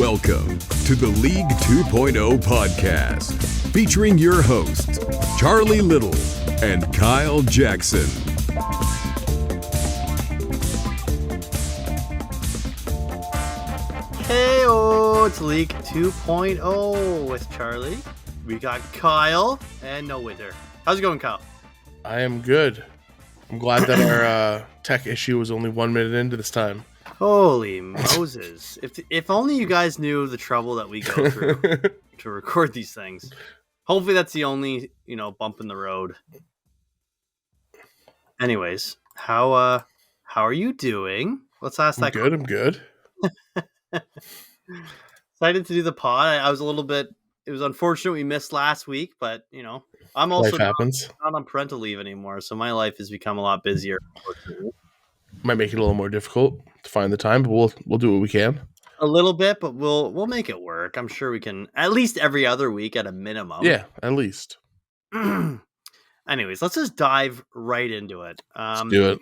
Welcome to the League 2.0 podcast, featuring your hosts, Charlie Little and Kyle Jackson. Hey-o, it's League 2.0 with Charlie. We got Kyle and no Winter. How's it going, Kyle? I am good. I'm glad that our tech issue was only 1 minute into this time. Holy Moses. If only you guys knew the trouble that we go through to record these things. Hopefully that's the only, bump in the road. Anyways, how are you doing? Let's ask that. I'm good. Excited to do the pod. I was a little bit, it was unfortunate we missed last week, but I'm also Life happens. not on parental leave anymore, so my life has become a lot busier. Might make it a little more difficult to find the time, but we'll do what we can. A little bit, but we'll make it work. I'm sure we can at least every other week at a minimum. Yeah, at least. Anyways, let's just dive right into it. Let's do it.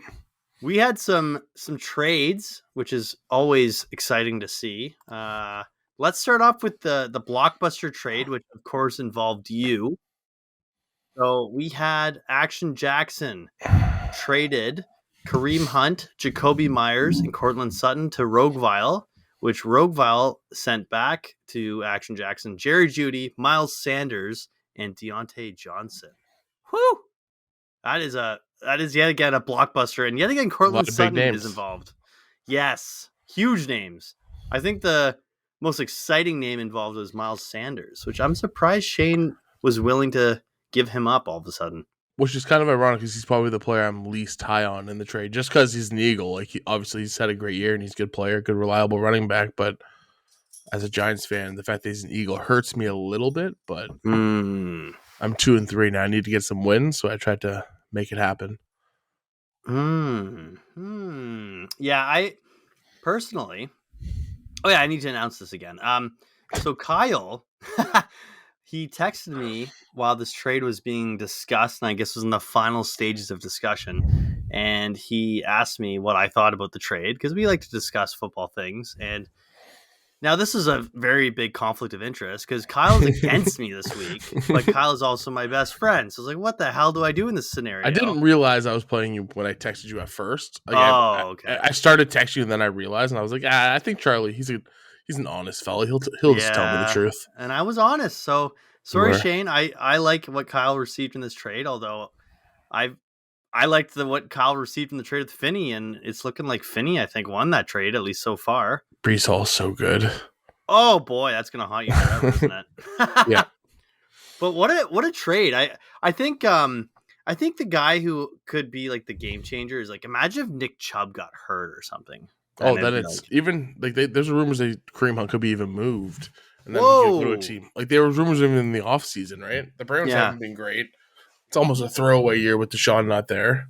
We had some trades, which is always exciting to see. Let's start off with the blockbuster trade, which of course involved you. So we had Action Jackson traded Kareem Hunt, Jacoby Myers, and Cortland Sutton to Rogueville, which Rogueville sent back to Action Jackson, Jerry Jeudy, Miles Sanders, and Deontay Johnson. Whew! That is yet again a blockbuster, and yet again Cortland Sutton is involved. Yes, huge names. I think the most exciting name involved was Miles Sanders, which I'm surprised Shane was willing to give him up all of a sudden. Which is kind of ironic because he's probably the player I'm least high on in the trade, just because he's an Eagle. Like obviously he's had a great year and he's a good player, good reliable running back. But as a Giants fan, the fact that he's an Eagle hurts me a little bit. But I'm 2-3 now. I need to get some wins, so I tried to make it happen. Yeah, I personally. Oh yeah, I need to announce this again. So Kyle. He texted me while this trade was being discussed, and I guess was in the final stages of discussion. And he asked me what I thought about the trade, because we like to discuss football things. And now this is a very big conflict of interest, because Kyle's against me this week, but Kyle is also my best friend. So I was like, what the hell do I do in this scenario? I didn't realize I was playing you when I texted you at first. Like, okay. I started texting you, and then I realized, and I was like, I think Charlie, he's an honest fella. He'll just tell me the truth. And I was honest. So sorry, Shane. I like what Kyle received in this trade, although I liked what Kyle received in the trade with Finney, and it's looking like Finney, I think, won that trade, at least so far. Breece Hall's so good. Oh boy, that's gonna haunt you forever, isn't it? Yeah. But what a trade. I think the guy who could be like the game changer is like, imagine if Nick Chubb got hurt or something. Oh, then it's like, even like there's rumors that Kareem Hunt could be even moved, and then he could go to a team. Like there was rumors even in the offseason, right? The Browns haven't been great. It's almost a throwaway year with Deshaun not there.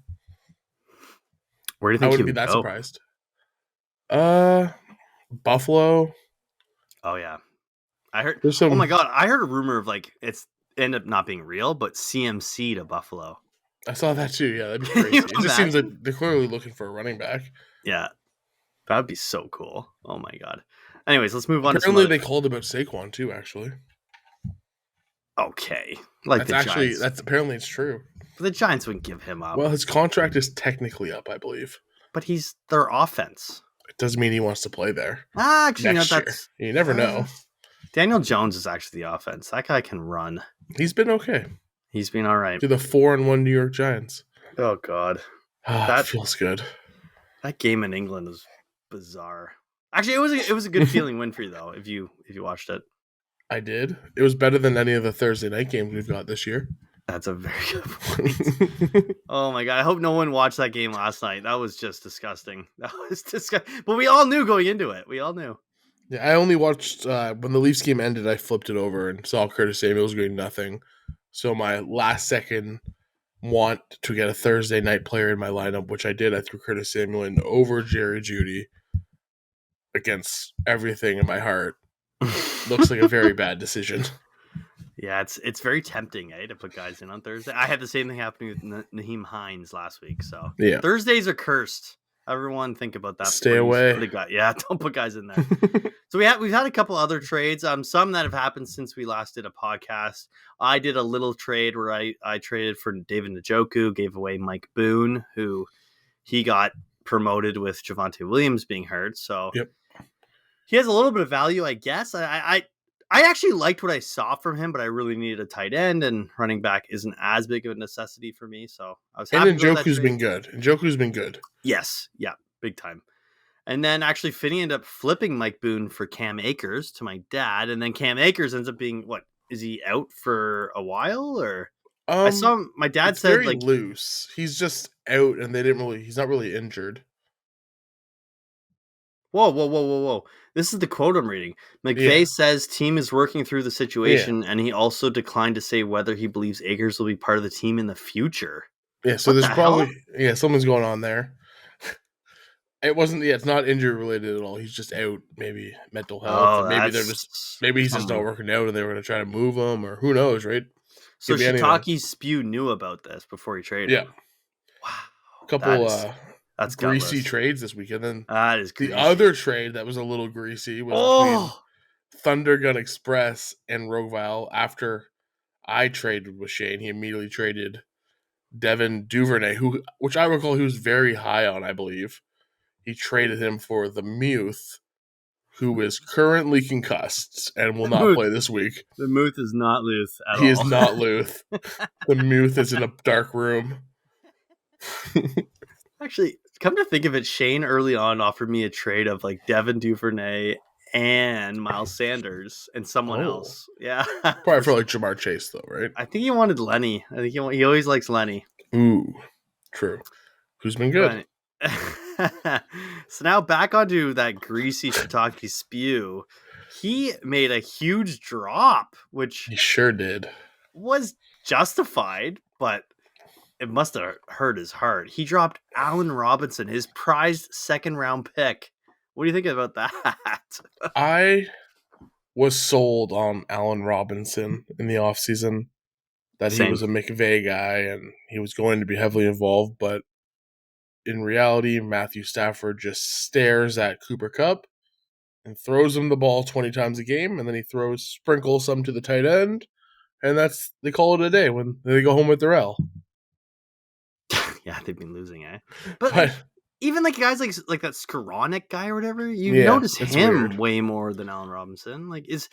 Where do you think I wouldn't be that surprised? Buffalo. Oh yeah, I heard. Oh my god, I heard a rumor of like it's ended up not being real, but CMC to Buffalo. I saw that too. Yeah, that'd be crazy. It just seems like they're clearly looking for a running back. Yeah. That'd be so cool. Oh my god. Anyways, let's move on. Apparently, they called about Saquon too. Actually, okay. Like that's apparently it's true. But the Giants wouldn't give him up. Well, his contract is technically up, I believe. But he's their offense. It doesn't mean he wants to play there. Actually, next year. You never know. Daniel Jones is actually the offense. That guy can run. He's been okay. He's been all right. To the 4-1 New York Giants. Oh god, that feels good. That game in England was bizarre. Actually, it was a good feeling win for you though. If you watched it, I did. It was better than any of the Thursday night games we've got this year. That's a very good point. Oh my god! I hope no one watched that game last night. That was just disgusting. That was disgusting. But we all knew going into it. We all knew. Yeah, I only watched when the Leafs game ended. I flipped it over and saw Curtis Samuels doing nothing. So my last second want to get a Thursday night player in my lineup, which I did. I threw Curtis Samuel in over Jerry Jeudy against everything in my heart. Looks like a very bad decision. Yeah, it's very tempting, to put guys in on Thursday. I had the same thing happening with Naheem Hines last week. So yeah. Thursdays are cursed. Everyone think about that. Stay before you away. put a guy. Yeah, don't put guys in there. So we've had a couple other trades. Some that have happened since we last did a podcast. I did a little trade where I traded for David Njoku, gave away Mike Boone, who he got promoted with Javonte Williams being hurt. So Yep. he has a little bit of value, I guess. I actually liked what I saw from him, but I really needed a tight end, and running back isn't as big of a necessity for me. So I was happy. And Njoku's been good. Njoku's been good. Yes, yeah, big time. And then actually Finney ended up flipping Mike Boone for Cam Akers to my dad, and then Cam Akers ends up being what? Is he out for a while or? I saw my dad said very like loose. He's just out, and he's not really injured. Whoa. This is the quote I'm reading. McVay says team is working through the situation, and he also declined to say whether he believes Akers will be part of the team in the future. Yeah, so there's probably something's going on there. It wasn't it's not injury related at all. He's just out, maybe mental health. Or maybe he's just not working out and they were gonna try to move him, or who knows, right? So Shiitake Spew knew about this before he traded him. Wow. A couple that's greasy gutless. trades this weekend. Then that is greasy. The other trade that was a little greasy was between Thunder Gun Express and Rogueville. After I traded with Shane, he immediately traded Devin Duvernay, which I recall he was very high on, I believe. He traded him for the Muth, who is currently concussed and will not play this week. The Muth is not Luth at all. He is not Luth. The Muth is in a dark room. Actually, come to think of it, Shane early on offered me a trade of like Devin Duvernay and Miles Sanders and someone else. Yeah. Probably for like Jamar Chase, though, right? I think he wanted Lenny. I think he always likes Lenny. Ooh, true. Who's been good? So now back onto that greasy Shiitake Spew. He made a huge drop, which he sure did. Was justified, but it must have hurt his heart. He dropped Allen Robinson, his prized second round pick. What do you think about that? I was sold on Allen Robinson in the offseason, that he was a McVay guy and he was going to be heavily involved, but in reality, Matthew Stafford just stares at Cooper Kupp and throws him the ball 20 times a game, and then he sprinkles some to the tight end, and they call it a day when they go home with their L. Yeah, they've been losing, eh? But even like guys like that Skoranek guy or whatever, you notice him weird. Way more than Allen Robinson. Like, is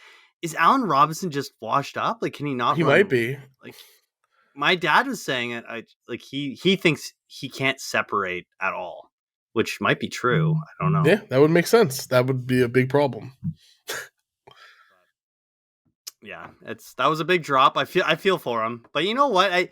Allen Robinson just washed up? Like, can he not? He might be. Like, my dad was saying it. He thinks he can't separate at all, which might be true. I don't know. Yeah, that would make sense. That would be a big problem. Yeah, that was a big drop. I feel for him, but you know what?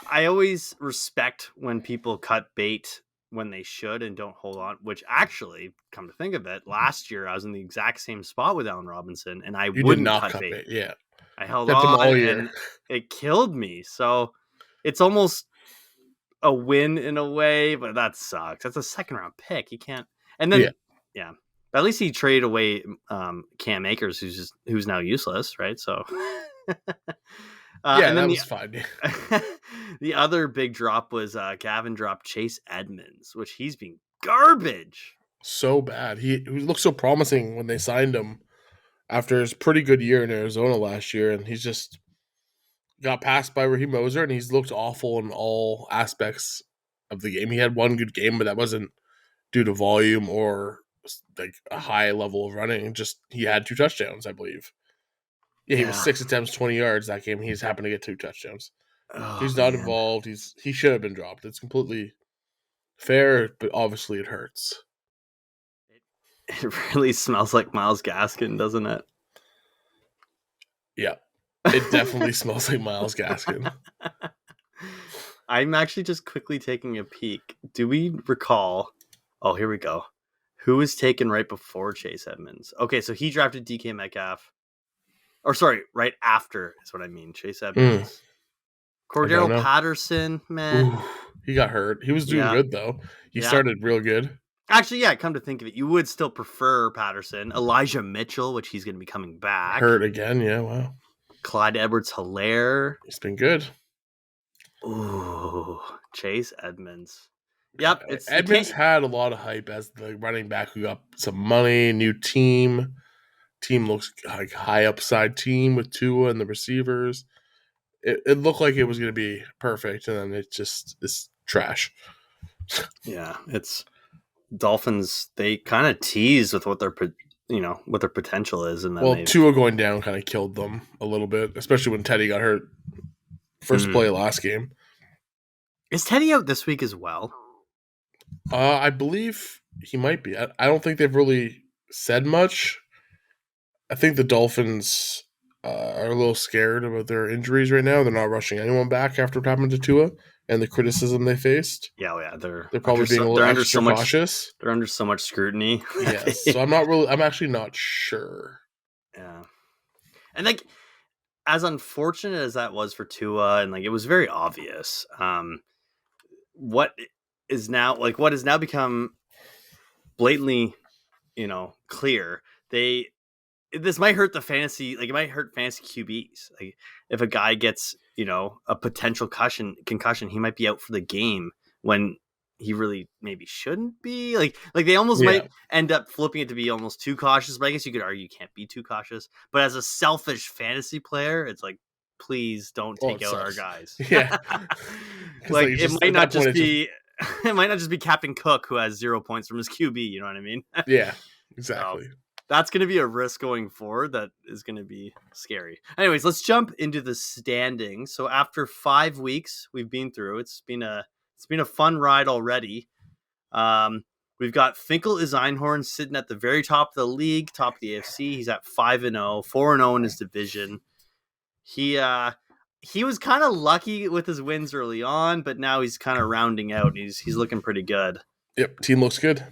I always respect when people cut bait when they should and don't hold on, which actually, come to think of it, last year I was in the exact same spot with Allen Robinson and I wouldn't cut bait. Yeah. I held on all year. And it killed me. So it's almost a win in a way, but that sucks. That's a second round pick. You can't. And then, yeah. But at least he traded away Cam Akers, who's now useless, right? So and then that was fine. The other big drop was Gavin dropped Chase Edmonds, which he's been garbage. So bad. He looked so promising when they signed him after his pretty good year in Arizona last year, and he's just got passed by Raheem Mostert, and he's looked awful in all aspects of the game. He had one good game, but that wasn't due to volume or like a high level of running. Just he had 2 touchdowns, I believe. Yeah, he was 6 attempts, 20 yards that game. He's happened to get 2 touchdowns. He's not involved. He should have been dropped. It's completely fair, but obviously it hurts. It really smells like Myles Gaskin, doesn't it? Yeah, it definitely smells like Myles Gaskin. I'm actually just quickly taking a peek. Do we recall? Oh, here we go. Who was taken right before Chase Edmonds? Okay, so he drafted DK Metcalf. Or sorry, right after is what I mean. Chase Edmonds. Cordero Patterson, man. Ooh, he got hurt. He was doing good, though. He started real good. Actually, yeah, come to think of it, you would still prefer Patterson. Elijah Mitchell, which he's going to be coming back. Hurt again, yeah, wow. Clyde Edwards-Helaire. He's been good. Ooh, Chase Edmonds. Yep, it's you Edmonds can't. had a lot of hype as the running back who got some money, new team. Team looks like high upside team with Tua and the receivers. It looked like it was going to be perfect, and then it just is trash. Yeah, it's Dolphins. They kind of tease with what their potential is, and then Well, Tua going down kind of killed them a little bit, especially when Teddy got hurt first play last game. Is Teddy out this week as well? I believe he might be. I don't think they've really said much. I think the Dolphins are a little scared about their injuries right now. They're not rushing anyone back after what happened to Tua and the criticism they faced. Yeah, They're probably being a little extra cautious. They're under so much scrutiny. Yes, so I'm actually not sure. Yeah, and like as unfortunate as that was for Tua, and like it was very obvious. What has now become blatantly, clear. This might hurt the fantasy, like it might hurt fantasy QBs. Like if a guy gets, a potential concussion, he might be out for the game when he really maybe shouldn't be. Like they almost might end up flipping it to be almost too cautious. But I guess you could argue you can't be too cautious. But as a selfish fantasy player, it's like, please don't take out our guys. Yeah, like it might not just be. It might not just be Captain Cook who has 0 points from his QB. You know what I mean? Yeah, exactly. So, that's going to be a risk going forward that is going to be scary. Anyways, let's jump into the standings. So after 5 weeks we've been through, it's been a fun ride already. We've got Finkel Einhorn sitting at the very top of the league, top of the AFC. He's at 5-0, 4-0 in his division. He was kind of lucky with his wins early on, but now he's kind of rounding out. He's looking pretty good. Yep, team looks good.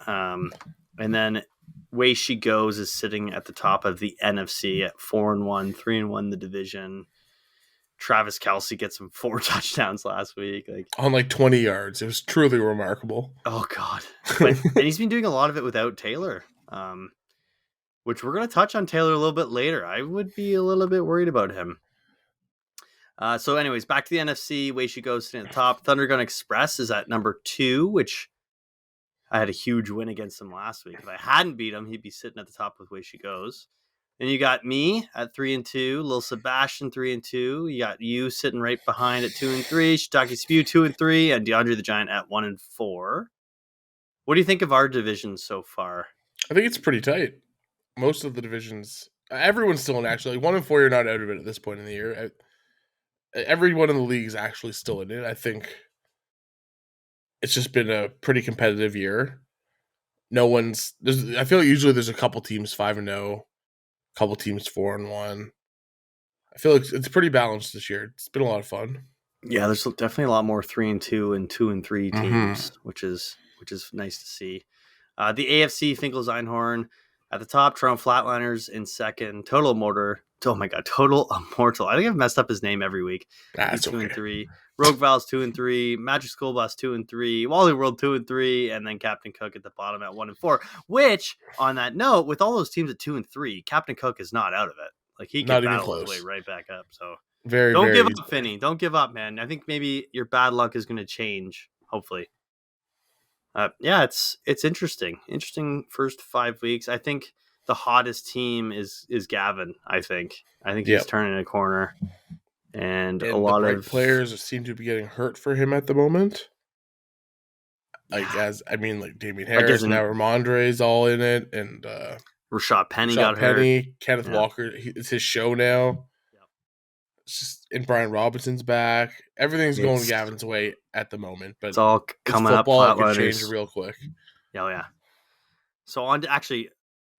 And then Way She Goes is sitting at the top of the NFC at 4-1, 3-1 the division. Travis Kelce gets some 4 touchdowns last week, on 20 yards. It was truly remarkable. Oh God! And he's been doing a lot of it without Taylor, which we're going to touch on Taylor a little bit later. I would be a little bit worried about him. So, anyways, back to the NFC. Way She Goes sitting at the top. Thunder Gun Express is at number 2, which I had a huge win against him last week. If I hadn't beat him, he'd be sitting at the top with Way She Goes. Then you got me at 3-2, Lil Sebastian 3-2. You got you sitting right behind at 2-3, Shiitake Spew 2-3, and DeAndre the Giant at 1-4. What do you think of our division so far? I think it's pretty tight. Most of the divisions, everyone's still in actually. 1-4, you're not out of it at this point in the year. Everyone in the league is actually still in it. I think it's just been a pretty competitive year. I feel like usually there's a couple teams 5-0, a couple teams 4-1. I feel like it's pretty balanced this year. It's been a lot of fun. Yeah, there's definitely a lot more 3-2 and 2-3 teams, which is nice to see. The AFC, Finkel Einhorn at the top, Toronto Flatliners in second, Total Immortal. Oh my God, Total Immortal. I think I've messed up his name every week. That's 2-3. Rogue Val's 2-3. Magic School Bus 2-3. Wally World 2-3, and then Captain Cook at the bottom at 1-4. Which, on that note, with all those teams at 2-3, Captain Cook is not out of it. Like he can battle his way right back up. So don't give up, Finney. Don't give up, man. I think maybe your bad luck is going to change. Hopefully. Yeah, it's interesting. Interesting first 5 weeks. I think the hottest team is Gavin. I think he's turning a corner, and a lot of players seem to be getting hurt for him at the moment. Like Damian Harris, now Ramondre's all in it, and Rashad Penny got hurt. Kenneth Walker, it's his show now. It's just, and Brian Robinson's back. Everything's going Gavin's way at the moment, but it's all coming up. Football could change real quick. Yeah. So on to actually,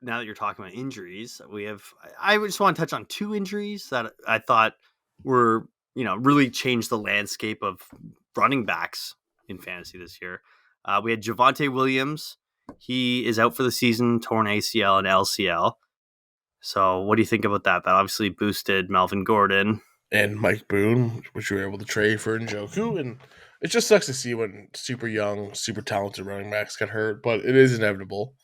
now that you're talking about injuries, I just want to touch on 2 injuries that I thought were, really changed the landscape of running backs in fantasy this year. We had Javonte Williams. He is out for the season, torn ACL and LCL. So what do you think about that? That obviously boosted Melvin Gordon. And Mike Boone, which we were able to trade for Njoku. And it just sucks to see when super young, super talented running backs get hurt, but it is inevitable.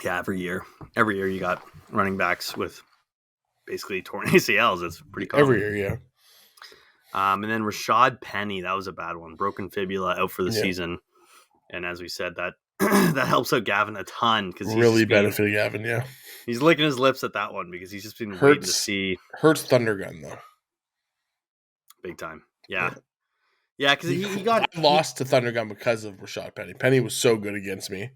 Yeah, every year you got running backs with basically torn ACLs. It's pretty common. Every year, And then Rashad Penny, that was a bad one. Broken fibula, out for the Yeah. season. And as we said, that that helps out Gavin a ton because he's Really just been- benefited Gavin, yeah. He's licking his lips at that one because he's just been waiting to see Hurts Thunder Gun, though. big time. Yeah. Yeah, because he got I lost to Thunder Gun because of Rashad Penny. Penny was so good against me.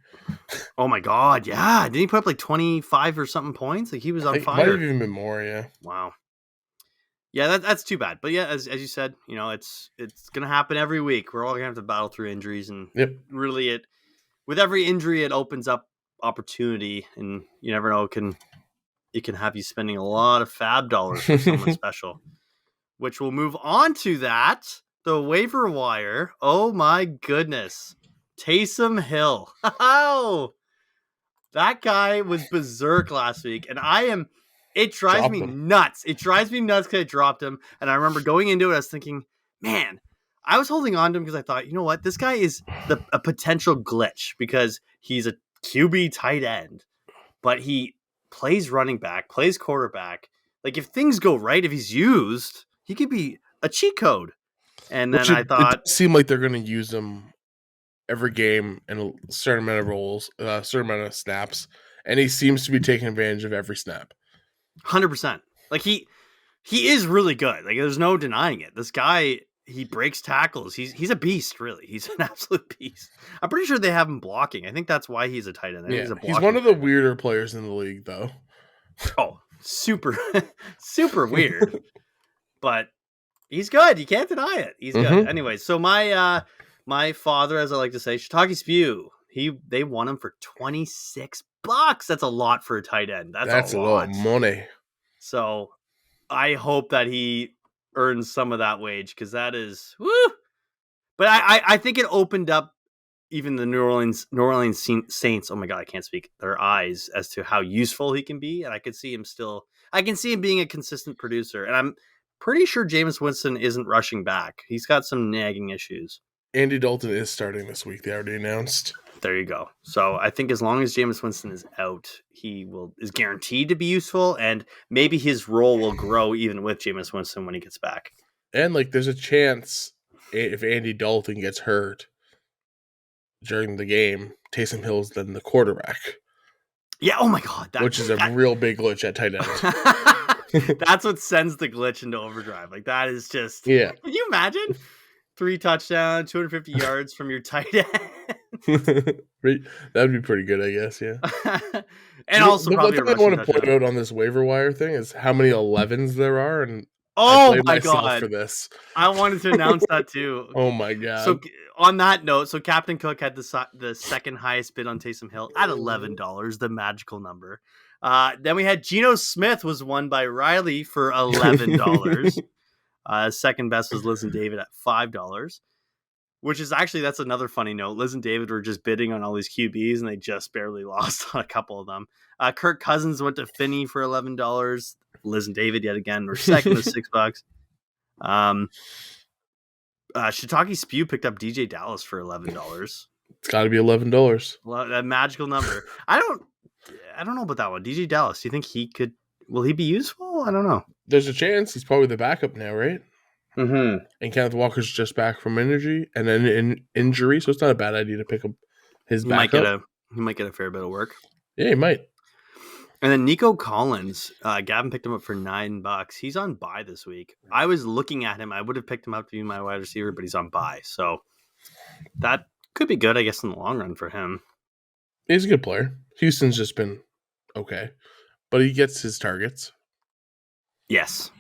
Oh my god, yeah. Didn't he put up like 25 or something points? Like he was on It might fire. have even been more, yeah. Wow. Yeah, that's too bad. But yeah, as you said, it's gonna happen every week. We're all gonna have to battle through injuries, and Yep. really, with every injury, it opens up opportunity, and you never know. It can have you spending a lot of fab dollars for someone special. Which will move on to that. The waiver wire. Oh my goodness. Taysom Hill. Oh, that guy was berserk last week. And it drives Dropped me him. nuts. It drives me nuts because I dropped him. And I remember going into it, I was thinking, man, I was holding on to him because I thought, you know what? This guy is a potential glitch because he's a QB tight end, but he plays running back, plays quarterback. Like if things go right, if he's used, he could be a cheat code. And then I thought, it seemed like they're going to use him every game in a certain amount of roles, a certain amount of snaps, and he seems to be taking advantage of every snap. 100%. Like he is really good. Like there's no denying it. This guy, he breaks tackles. He's a beast, really. He's an absolute beast. I'm pretty sure they have him blocking. I think that's why he's a tight end. Yeah, He's he's one of the weirder players in the league, though. Oh, super, super weird. But he's good. You can't deny it. He's good. Mhm. Anyway, so my father, as I like to say, Shiitake Spew, they won him for $26. That's a lot for a tight end. That's a lot. lot of money. So I hope that he earns some of that wage because that is woo. But I think it opened up even the New Orleans Saints. Oh my god, I can't speak. Their eyes as to how useful he can be, and I can see him being a consistent producer. And I'm pretty sure Jameis Winston isn't rushing back. He's got some nagging issues. Andy Dalton is starting this week. They already announced. There you go. So I think as long as Jameis Winston is out, is guaranteed to be useful, and maybe his role will grow even with Jameis Winston when he gets back. And there's a chance if Andy Dalton gets hurt during the game, Taysom Hill's then the quarterback. Yeah. Oh my god. Which is a real big glitch at tight end. That's what sends the glitch into overdrive. Like that is just. Yeah. Can you imagine 3 touchdowns, 250 yards from your tight end? That'd be pretty good, I guess. Yeah. And also, probably what I want to point out on this waiver wire thing is how many 11s there are, and oh I my myself god, for this. I wanted to announce that too. Oh my god! So on that note, so Captain Cook had the second highest bid on Taysom Hill at $11, the magical number. Then we had Geno Smith was won by Riley for $11. Second best was Liz and David at $5, which is actually, that's another funny note. Liz and David were just bidding on all these QBs and they just barely lost on a couple of them. Kirk Cousins went to Finney for $11. Liz and David yet again were second with $6. Shiitake Spew picked up DJ Dallas for $11. It's got to be $11. That magical number. I don't know about that one. DJ Dallas. Do you think will he be useful? I don't know. There's a chance. He's probably the backup now, right? Mm-hmm. And Kenneth Walker's just back from injury, and then injury, so it's not a bad idea to pick up his backup. He might get a fair bit of work. Yeah, he might. And then Nico Collins, Gavin picked him up for $9. He's on bye this week. I was looking at him. I would have picked him up to be my wide receiver, but he's on bye. So that could be good, I guess, in the long run for him. He's a good player. Houston's just been okay, but he gets his targets. Yes.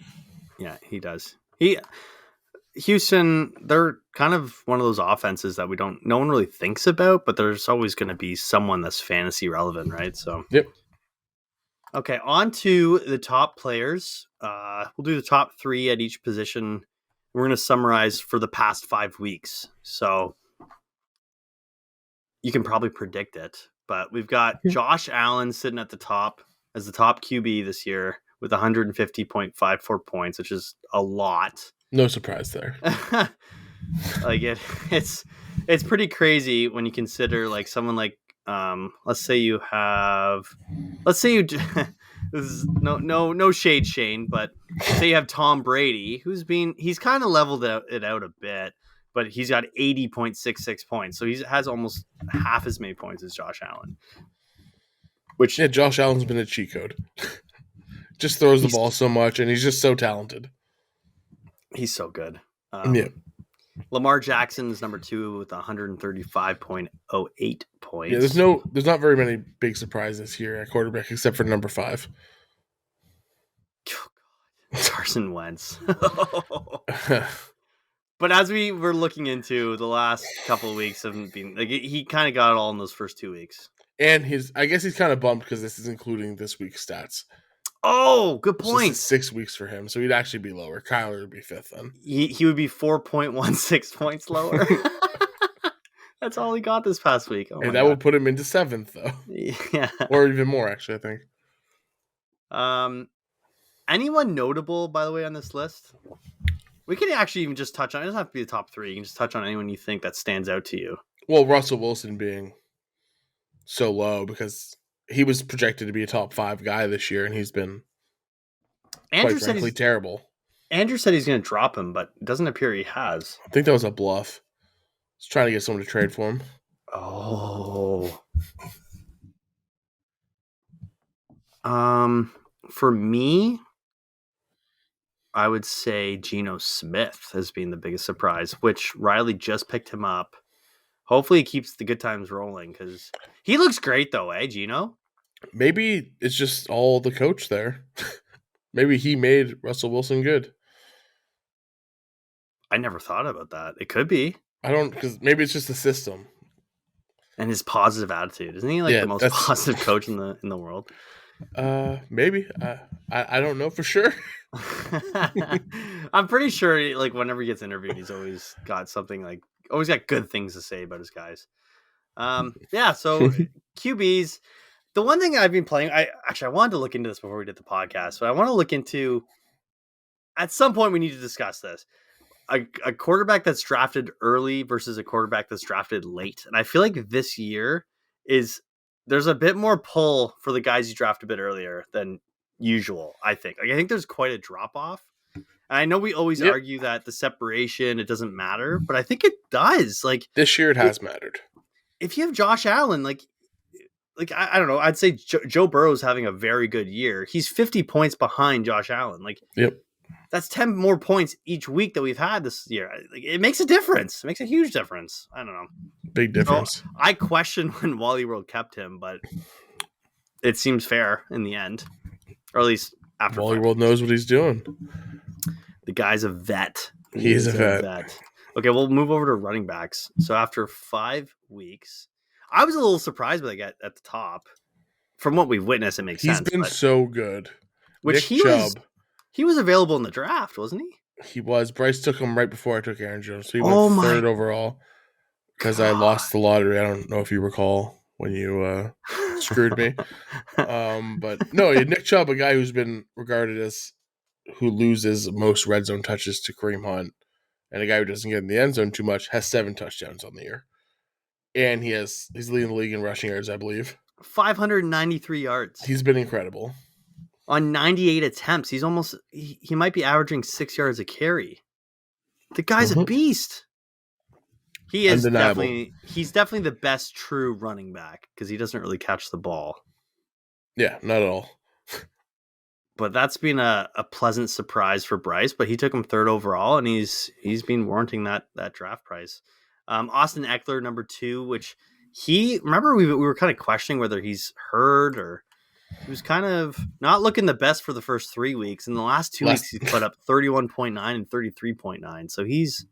Yeah, he does. Houston, they're kind of one of those offenses that no one really thinks about, but there's always going to be someone that's fantasy relevant, right? So, yep. Okay, on to the top players. We'll do the top 3 at each position. We're going to summarize for the past 5 weeks. So you can probably predict it, but we've got Josh Allen sitting at the top as the top QB this year with 150.54 points, which is a lot. No surprise there. Like it's pretty crazy when you consider like someone like let's say you This is no shade, Shane, but say you have Tom Brady, he's kind of leveled it out a bit, but he's got 80.66 points, so he has almost half as many points as Josh Allen. Which Josh Allen's been a cheat code. Just throws the ball so much, and he's just so talented. He's so good. Lamar Jackson's number 2 with 135.08 points. Yeah, there's not very many big surprises here at quarterback except for number 5. Oh, God. Carson Wentz. But as we were looking into, the last couple of weeks haven't been like he kind of got it all in those first 2 weeks. And I guess he's kind of bummed because this is including this week's stats. Oh, good point. So this is 6 weeks for him, so he'd actually be lower. Kyler would be 5th then. He would be 4.16 points lower. That's all he got this past week. Oh, and that will put him into 7th, though. Yeah, or even more, actually, I think. Anyone notable, by the way, on this list? We can actually even just touch on. It doesn't have to be the top 3. You can just touch on anyone you think that stands out to you. Well, Russell Wilson being so low because he was projected to be a top 5 guy this year, and he's been quite frankly terrible. Andrew said he's going to drop him, but it doesn't appear he has. I think that was a bluff. He's trying to get someone to trade for him. Oh. For me, I would say Geno Smith has been the biggest surprise, which Riley just picked him up. Hopefully he keeps the good times rolling because he looks great though, Geno? Maybe it's just all the coach there. Maybe he made Russell Wilson good. I never thought about that. It could be. Because maybe it's just the system. And his positive attitude. Isn't he the most positive coach in the world? Maybe. I don't know for sure. I'm pretty sure whenever he gets interviewed, he's always got something always got good things to say about his guys. Yeah, so QBs. The one thing I've been playing, I wanted to look into this before we did the podcast, but I want to look into, at some point we need to discuss this. A quarterback that's drafted early versus a quarterback that's drafted late. And I feel like this year there's a bit more pull for the guys you draft a bit earlier than usual, I think. I think there's quite a drop off. And I know we always argue that the separation, it doesn't matter, but I think it does. This year it has mattered. If you have Josh Allen, I don't know, I'd say Joe Burrow's having a very good year. He's 50 points behind Josh Allen. Yep. That's 10 more points each week that we've had this year. It makes a difference. It makes a huge difference. I don't know. Big difference. So I question when Wally World kept him, but it seems fair in the end. Or at least after Wally World knows what he's doing. The guy's a vet. He is a vet. Okay, we'll move over to running backs. So after 5 weeks, I was a little surprised by that at the top. From what we've witnessed, it makes sense. He's been so good. Which Nick Chubb. He was available in the draft, wasn't he? He was. Bryce took him right before I took Aaron Jones. So he went 3rd overall because I lost the lottery. I don't know if you recall when you screwed me. But no, Nick Chubb, a guy who's been regarded as who loses most red zone touches to Kareem Hunt, and a guy who doesn't get in the end zone too much, has 7 touchdowns on the year. And he's leading the league in rushing yards, I believe. 593 yards. He's been incredible. On 98 attempts, he's almost he might be averaging 6 yards a carry. The guy's a beast. He is definitely the best true running back because he doesn't really catch the ball. Yeah, not at all. But that's been a pleasant surprise for Bryce. But he took him 3rd overall, and he's been warranting that draft price. Austin Eckler, number 2, which we were kind of questioning whether he's hurt or. He was kind of not looking the best for the first 3 weeks. In the last 2 weeks, he's put up 31.9 and 33.9. So he's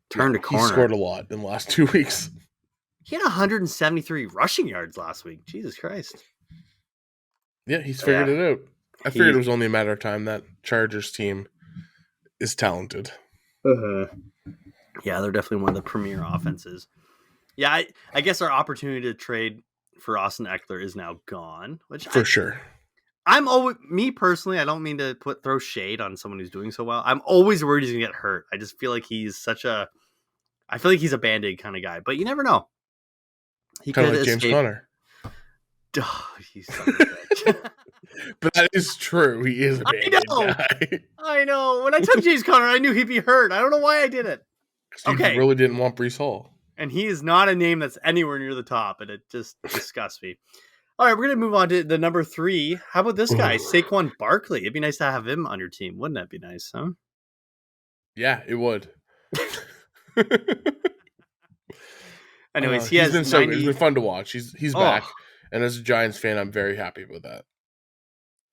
turned a corner. He scored a lot in the last 2 weeks. He had 173 rushing yards last week. Jesus Christ. Yeah, he's figured it out. I figured it was only a matter of time. That Chargers team is talented. Yeah, they're definitely one of the premier offenses. Yeah, I guess our opportunity to trade for Austin Eckler is now gone, which for sure. I'm always, me personally, I don't mean to throw shade on someone who's doing so well. I'm always worried he's gonna get hurt. I just feel like he's I feel like he's a Band-Aid kind of guy, but you never know. He kind of like James Conner. Oh, he's so bitch. But that is true. He is a I Band-Aid know. guy. I know. When I took James Conner, I knew he'd be hurt. I don't know why I did it. Steve Okay. really didn't want Breece Hall. And he is not a name that's anywhere near the top, and it just disgusts me. All right, we're going to move on to the number 3. How about this guy, Saquon Barkley? It'd be nice to have him on your team. Wouldn't that be nice, huh? Yeah, it would. Anyways, he he's has been so good. It's been fun to watch. He's back. Oh. And as a Giants fan, I'm very happy with that.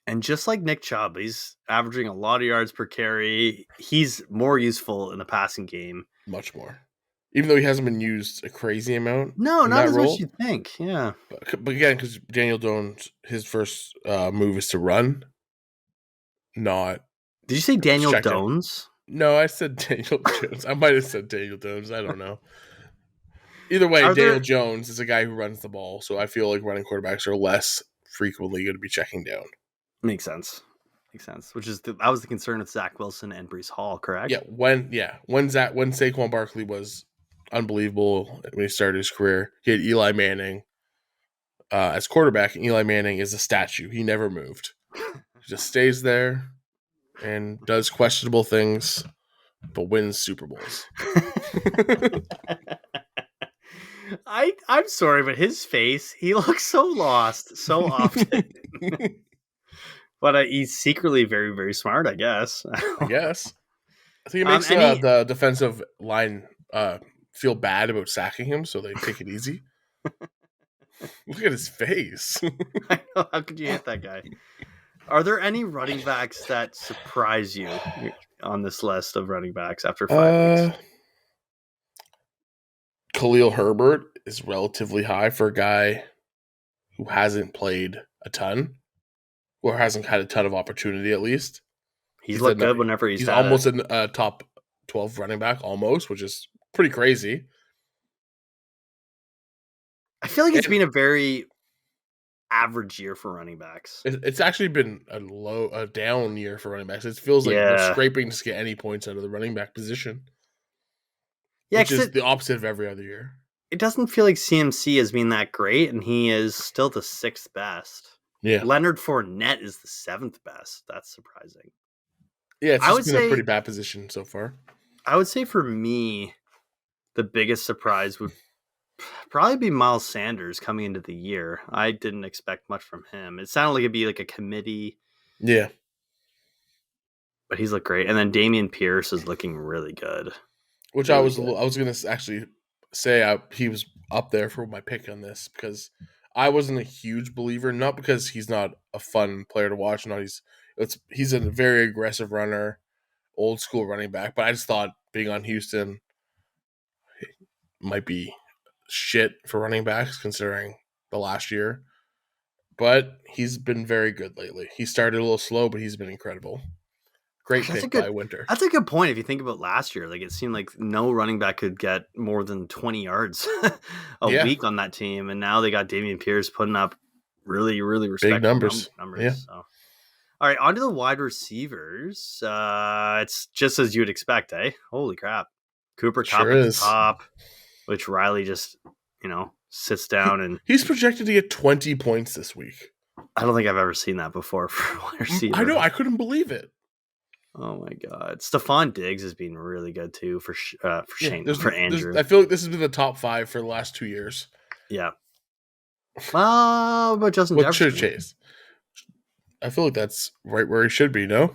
And just like Nick Chubb, he's averaging a lot of yards per carry. He's more useful in the passing game. Much more. Even though he hasn't been used a crazy amount. No, not as role. much as you think. Yeah. But again, because Daniel Jones, his first move is to run, not. Did you say Daniel Jones? No, I said Daniel Jones. I might have said Daniel Jones. I don't know. Either way, Daniel Jones is a guy who runs the ball, so I feel like running quarterbacks are less frequently going to be checking down. Makes sense. Which is that was the concern with Zach Wilson and Breece Hall, correct? Yeah, when Saquon Barkley was unbelievable when he started his career, he had Eli Manning as quarterback, and Eli Manning is a statue. He never moved. He just stays there and does questionable things, but wins Super Bowls. I'm sorry, but his face, he looks so lost so often. But he's secretly very, very smart, I guess. I think it makes the defensive line feel bad about sacking him, so they take it easy. Look at his face. I know. How could you hit that guy? Are there any running backs that surprise you on this list of running backs after 5 weeks? Khalil Herbert is relatively high for a guy who hasn't played a ton, or hasn't had a ton of opportunity at least. He's looked good whenever he's almost a top 12 running back, almost, which is pretty crazy. I feel like it's been a very average year for running backs. It's actually been a down year for running backs. It feels like they're scraping to get any points out of the running back position. Yeah, which is the opposite of every other year. It doesn't feel like CMC has been that great, and he is still the 6th best. Yeah, Leonard Fournette is the 7th best. That's surprising. Yeah, it's been a pretty bad position so far. I would say for me, the biggest surprise would probably be Miles Sanders coming into the year. I didn't expect much from him. It sounded like it'd be like a committee. Yeah. But he's looked great. And then Dameon Pierce is looking really good. Which really I was going to actually say he was up there for my pick on this, because I wasn't a huge believer, not because he's not a fun player to watch. No, he's a very aggressive runner, old school running back. But I just thought being on Houston might be shit for running backs considering the last year. But he's been very good lately. He started a little slow, but he's been incredible. Great pick by Winter. That's a good point. If you think about last year, like it seemed like no running back could get more than 20 yards a week on that team, and now they got Dameon Pierce putting up really, really respectable numbers. Yeah. So. All right, on to the wide receivers. It's just as you would expect, eh? Holy crap! Cooper Kupp at the top, which Riley just sits down and he's projected to get 20 points this week. I don't think I've ever seen that before for a wide receiver. I know. I couldn't believe it. Oh my God. Stephon Diggs has been really good too for Andrew. I feel like this has been the top 5 for the last 2 years. Yeah. Well, about Justin Jefferson. Chase. I feel like that's right where he should be, no?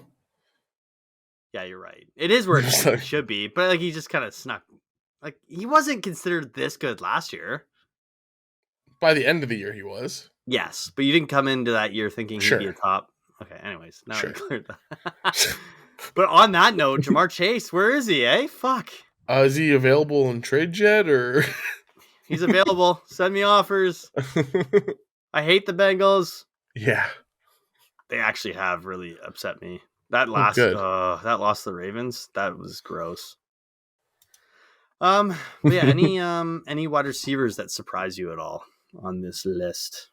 Yeah, you're right. It is where it should be, but like he just kind of snuck. Like he wasn't considered this good last year. By the end of the year, he was. Yes, but you didn't come into that year thinking he'd be a top. Okay, anyways, now I cleared that. But on that note, Jamar Chase, where is he, eh? Fuck. Is he available in trade yet, or? He's available. Send me offers. I hate the Bengals. Yeah. They actually have really upset me. That loss to the Ravens, that was gross. But yeah, any wide receivers that surprise you at all on this list?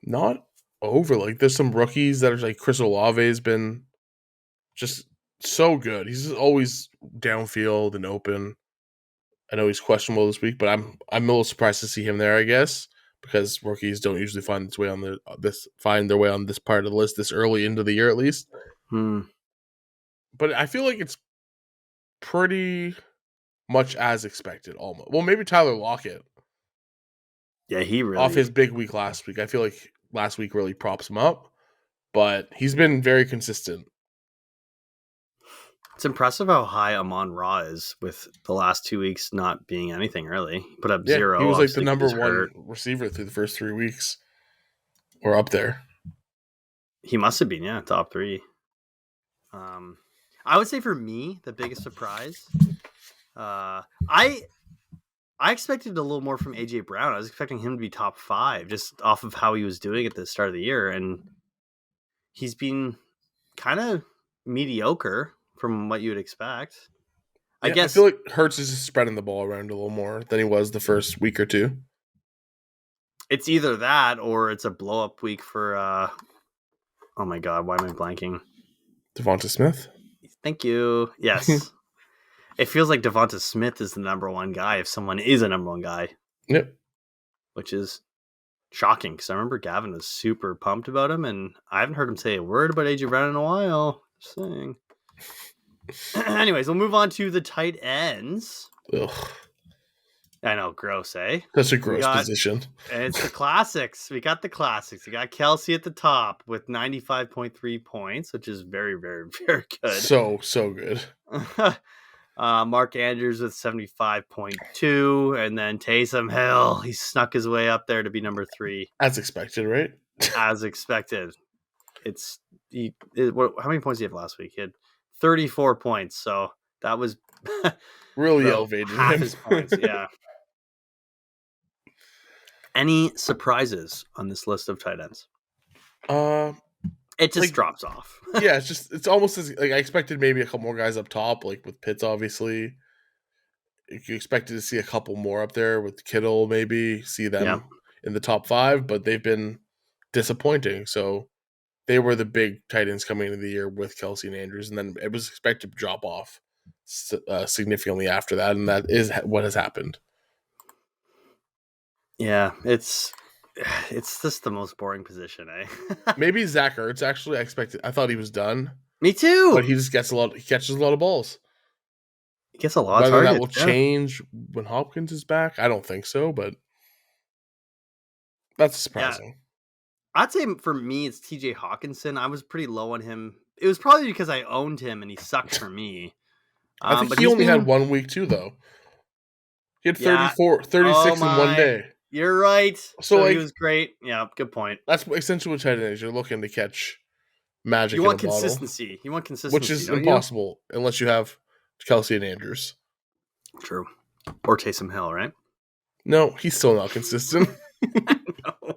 Not over. Like there's some rookies that are like Chris Olave has been just so good. He's always downfield and open. I know he's questionable this week, but I'm a little surprised to see him there, I guess. because rookies don't usually find their way on this part of the list this early into the year, at least. But I feel like it's pretty much as expected, almost. Well, maybe Tyler Lockett. Yeah, he really off his big week last week. I feel like last week really props him up, but he's been very consistent. It's impressive how high Amon-Ra is with the last 2 weeks not being anything really. He put up 0. He was like the obviously, number because one hurt. receiver through the first 3 weeks. Or up there. He must have been, top 3. I would say for me, the biggest surprise, I expected a little more from AJ Brown. I was expecting him to be top 5 just off of how he was doing at the start of the year, and he's been kind of mediocre from what you would expect. I guess I feel like Hurts is just spreading the ball around a little more than he was the first week or two. It's either that or it's a blow up week for oh my god, why am I blanking? Devonta Smith. Thank you. Yes. It feels like Devonta Smith is the number one guy if someone is a number one guy. Yep. Which is shocking because I remember Gavin was super pumped about him, and I haven't heard him say a word about AJ Brown in a while. Just saying. Anyways, we'll move on to the tight ends. Ugh. I know, gross, eh? That's a gross position. It's the classics. We got the classics. We got Kelsey at the top with 95.3 points, which is very, very, very good. So good. Mark Andrews with 75.2, and then Taysom Hill. He snuck his way up there to be number 3. As expected, right? As expected. How many points did he have last week? He had 34 points, so that was really elevated half him. his points. Yeah. Any surprises on this list of tight ends? It just drops off. Yeah, it's almost as like I expected maybe a couple more guys up top, like with Pitts, obviously. You expected to see a couple more up there with Kittle, maybe see them in the top 5, but they've been disappointing. So they were the big tight ends coming into the year with Kelsey and Andrews, and then it was expected to drop off significantly after that, and that is what has happened. Yeah, it's just the most boring position, eh? Maybe Zach Ertz, actually. I thought he was done. Me too. But he just catches a lot of balls. He gets a lot of Whether targets. that will change when Hopkins is back, I don't think so, but that's surprising. Yeah. I'd say for me, it's TJ Hawkinson. I was pretty low on him. It was probably because I owned him and he sucked for me. I think he only had 1 week too, though. He had 36 in 1 day. You're right. So he was great. Yeah, good point. That's essentially what tight end is. You're looking to catch magic. You want consistency. You want consistency, which is impossible unless you have Kelsey and Andrews. True. Or Taysom Hill, right? No, he's still not consistent. No.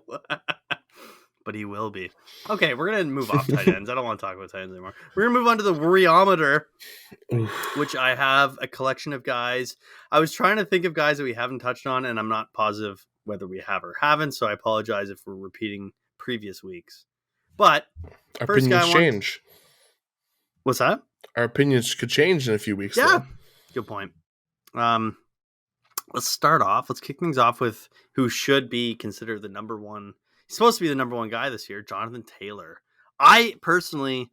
But he will be. Okay, we're going to move off tight ends. I don't want to talk about tight ends anymore. We're going to move on to the worryometer, which I have a collection of guys. I was trying to think of guys that we haven't touched on, and I'm not positive whether we have or haven't, so I apologize if we're repeating previous weeks. But our opinions change. What's that? Our opinions could change in a few weeks. Yeah, good point. Let's start off. Let's kick things off with who should be considered the number one. He's supposed to be the number one guy this year, Jonathan Taylor. I personally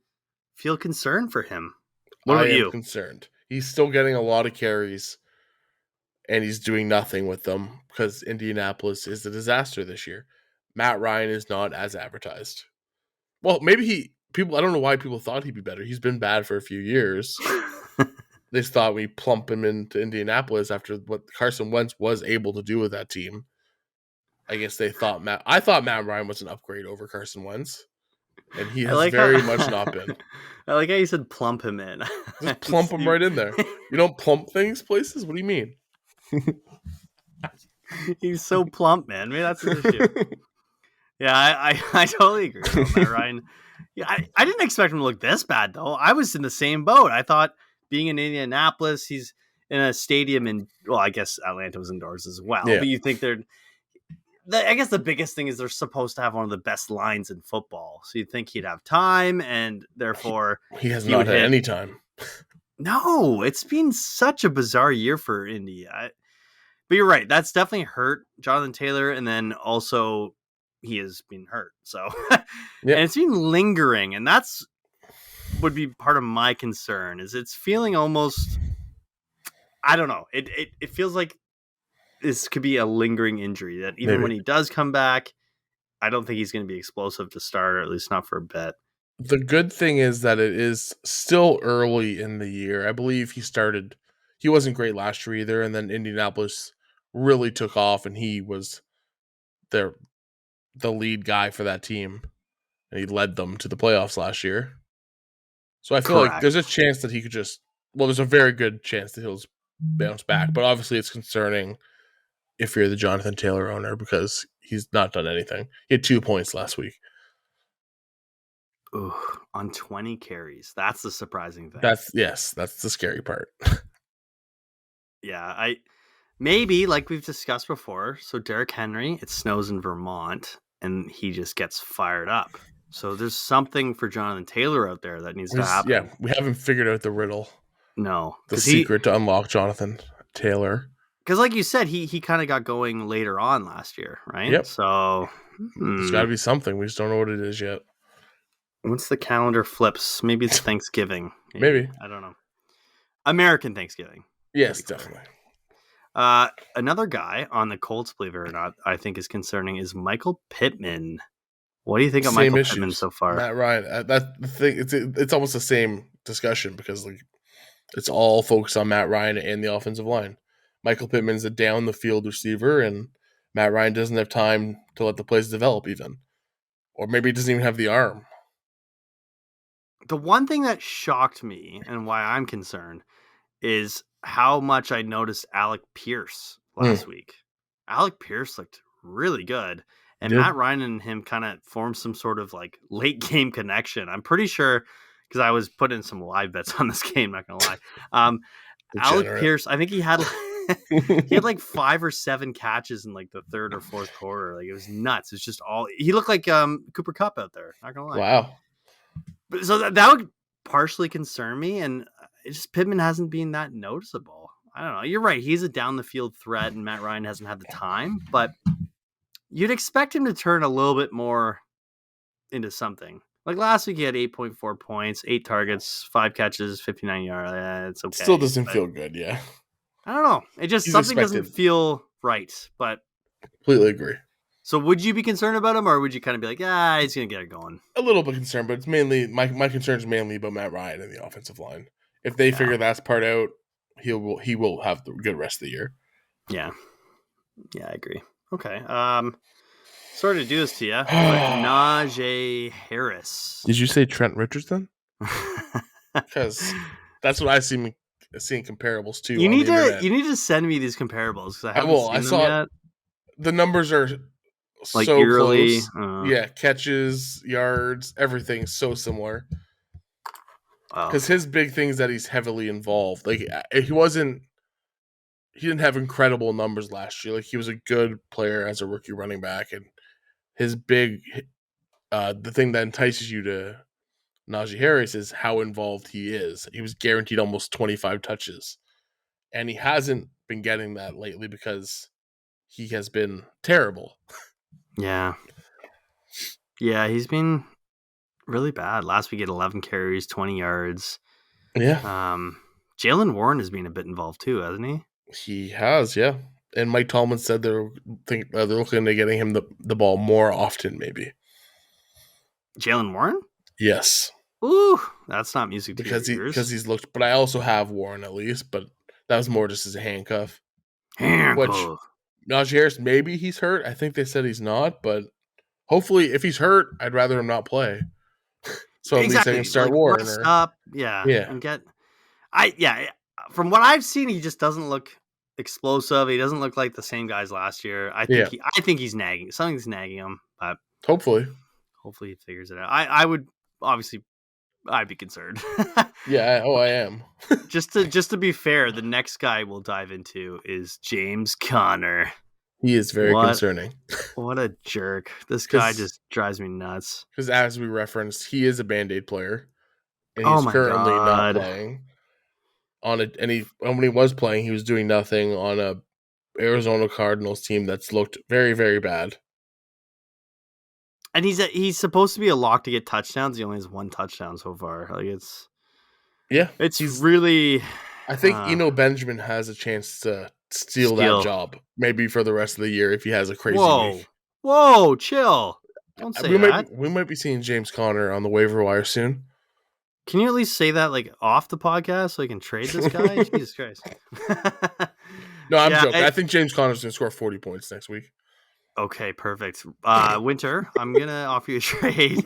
feel concerned for him. What about you? Concerned. He's still getting a lot of carries, and he's doing nothing with them because Indianapolis is a disaster this year. Matt Ryan is not as advertised. Well, maybe I don't know why people thought he'd be better. He's been bad for a few years. They just thought we plump him into Indianapolis after what Carson Wentz was able to do with that team. I guess they thought I thought Matt Ryan was an upgrade over Carson Wentz, and he has very much not been. I like how you said plump him in. Just plump him right in there. You don't plump things places? What do you mean? He's so plump, man. Maybe that's the issue. Yeah, I totally agree with Matt Ryan. Yeah, I didn't expect him to look this bad, though. I was in the same boat. I thought being in Indianapolis, he's in a stadium I guess Atlanta was indoors as well. Yeah. But you think I guess the biggest thing is they're supposed to have one of the best lines in football. So you'd think he'd have time, and therefore he has not had any time. No, it's been such a bizarre year for Indy. But you're right. That's definitely hurt Jonathan Taylor. And then also he has been hurt. So, and it's been lingering. And that's would be part of my concern is it's feeling almost, I don't know. It feels like this could be a lingering injury that even when he does come back, I don't think he's going to be explosive to start, or at least not for a bit. The good thing is that it is still early in the year. I believe he wasn't great last year either, and then Indianapolis really took off, and he was the lead guy for that team, and he led them to the playoffs last year. So I feel like there's a chance that he could there's a very good chance that he'll bounce back, but obviously it's concerning if you're the Jonathan Taylor owner because he's not done anything. He had 2 points last week. Ooh, on 20 carries. That's the surprising thing. That's the scary part. Yeah, maybe like we've discussed before. So Derrick Henry, it snows in Vermont, and he just gets fired up. So there's something for Jonathan Taylor out there that needs to happen. Yeah, we haven't figured out the riddle. No, the secret to unlock Jonathan Taylor. Because, like you said, he kind of got going later on last year, right? Yep. So there's got to be something. We just don't know what it is yet. Once the calendar flips, maybe it's Thanksgiving. Maybe. I don't know. American Thanksgiving. Yes, definitely. Another guy on the Colts, believe it or not, I think is concerning is Michael Pittman. What do you think of Michael Pittman so far? Matt Ryan. That's the thing. It's almost the same discussion because it's all focused on Matt Ryan and the offensive line. Michael Pittman's a down the field receiver, and Matt Ryan doesn't have time to let the plays develop even, or maybe he doesn't even have the arm. The one thing that shocked me and why I'm concerned is how much I noticed Alec Pierce last week. Alec Pierce looked really good. And Matt Ryan and him kind of formed some sort of like late game connection. I'm pretty sure because I was putting some live bets on this game, not gonna lie. Alec Pierce, I think he had like 5 or 7 catches in like the third or fourth quarter. Like it was nuts. It's just he looked like Cooper Kupp out there, not gonna lie. Wow. But so that would partially concern me, and Pittman hasn't been that noticeable. I don't know. You're right. He's a down the field threat, and Matt Ryan hasn't had the time, but you'd expect him to turn a little bit more into something. Like last week, he had 8.4 points, 8 targets, 5 catches, 59 yards. It's okay. Still doesn't feel good, yeah. I don't know. It just something doesn't feel right, but completely agree. So would you be concerned about him, or would you kind of be like, he's going to get it going? A little bit concerned, but it's mainly my concern is mainly about Matt Ryan and the offensive line. If they figure that part out, he will have the good rest of the year. Yeah, I agree. Okay. Sorry to do this to you, but Najee Harris. Did you say Trent Richardson? Because that's what I see seeing comparables too. You need to send me these comparables because I will. I saw yet. The numbers are like so eerily close. Yeah, catches, yards, everything so similar. Because his big thing is that he's heavily involved. Like he didn't have incredible numbers last year. Like he was a good player as a rookie running back, and his big the thing that entices you to Najee Harris is how involved he is. He was guaranteed almost 25 touches, and he hasn't been getting that lately because he has been terrible. Yeah, he's been really bad. Last week he had 11 carries, 20 yards. Yeah. Jaylen Warren has been a bit involved too, hasn't he? He has, yeah. And Mike Tomlin said they're looking at getting him the ball more often, maybe. Jaylen Warren? Yes. Ooh, that's not music to because your ears. Because he's looked. But I also have Warren at least, but that was more just as a handcuff. Which Najee Harris, maybe he's hurt. I think they said he's not, but hopefully, if he's hurt, I'd rather him not play. So at least I can start Warren. And from what I've seen, he just doesn't look explosive. He doesn't look like the same guys last year. I think he's nagging. Something's nagging him, but hopefully he figures it out. I'd be concerned. Yeah, I am. just to be fair, the next guy we'll dive into is James Conner. He is very concerning. What a jerk. This guy just drives me nuts. Because as we referenced, he is a Band-Aid player. And he's currently not playing. And when he was playing, he was doing nothing on a Arizona Cardinals team that's looked very, very bad. And he's supposed to be a lock to get touchdowns. He only has 1 touchdown so far. Like it's really. I think Eno Benjamin has a chance to steal that job, maybe for the rest of the year if he has a crazy week. Whoa, chill! Don't say that. We might be seeing James Conner on the waiver wire soon. Can you at least say that like off the podcast so I can trade this guy? Jesus Christ! No, I'm joking. I think James Conner's going to score 40 points next week. Okay, perfect. Winter, I'm gonna offer you a trade.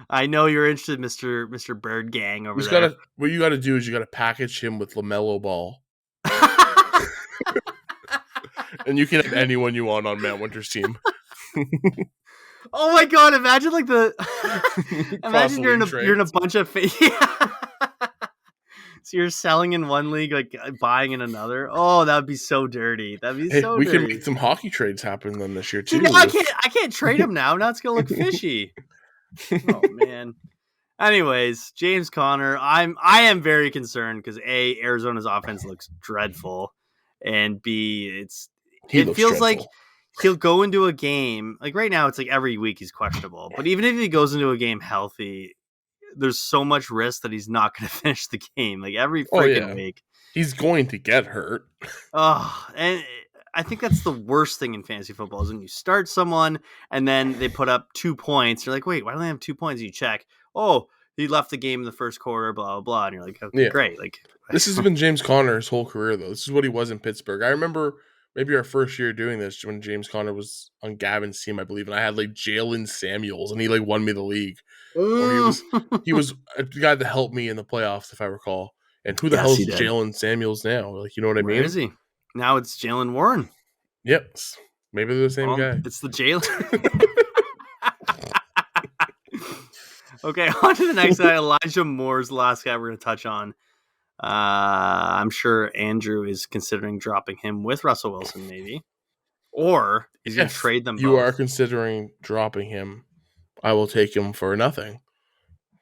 I know you're interested, Mr. Bird Gang over there. What you got to do is you got to package him with LaMelo Ball, and you can have anyone you want on Matt Winter's team. Oh my god! Imagine like imagine you're in a bunch of so you're selling in one league, like buying in another. Oh, that would be so dirty. That'd be so dirty. We can make some hockey trades happen then this year too. See, I can't trade him now. Now it's gonna look fishy. Oh man. Anyways, James Conner, I am very concerned because A, Arizona's offense looks dreadful, and B, it feels dreadful. Like he'll go into a game like right now. It's like every week he's questionable, but even if he goes into a game healthy, there's so much risk that he's not going to finish the game. Like every freaking week, he's going to get hurt. Oh, and I think that's the worst thing in fantasy football is when you start someone and then they put up 2 points. You're like, wait, why don't they have 2 points? You check. Oh, he left the game in the first quarter, blah, blah, blah. And you're like, okay, great. Like this has been James Conner's whole career, though. This is what he was in Pittsburgh. I remember maybe our first year doing this when James Conner was on Gavin's team, I believe. And I had like Jalen Samuels and he like won me the league. Or he was a guy that helped me in the playoffs, if I recall. And who the hell is Jalen Samuels now? Like, you know what I mean? Where is he? Now it's Jalen Warren. Yep. Maybe they're the same guy. It's the Jalen. Okay, on to the next guy. Elijah Moore's the last guy we're going to touch on. I'm sure Andrew is considering dropping him with Russell Wilson, maybe. Or he's going to trade them both. You are considering dropping him. I will take him for nothing.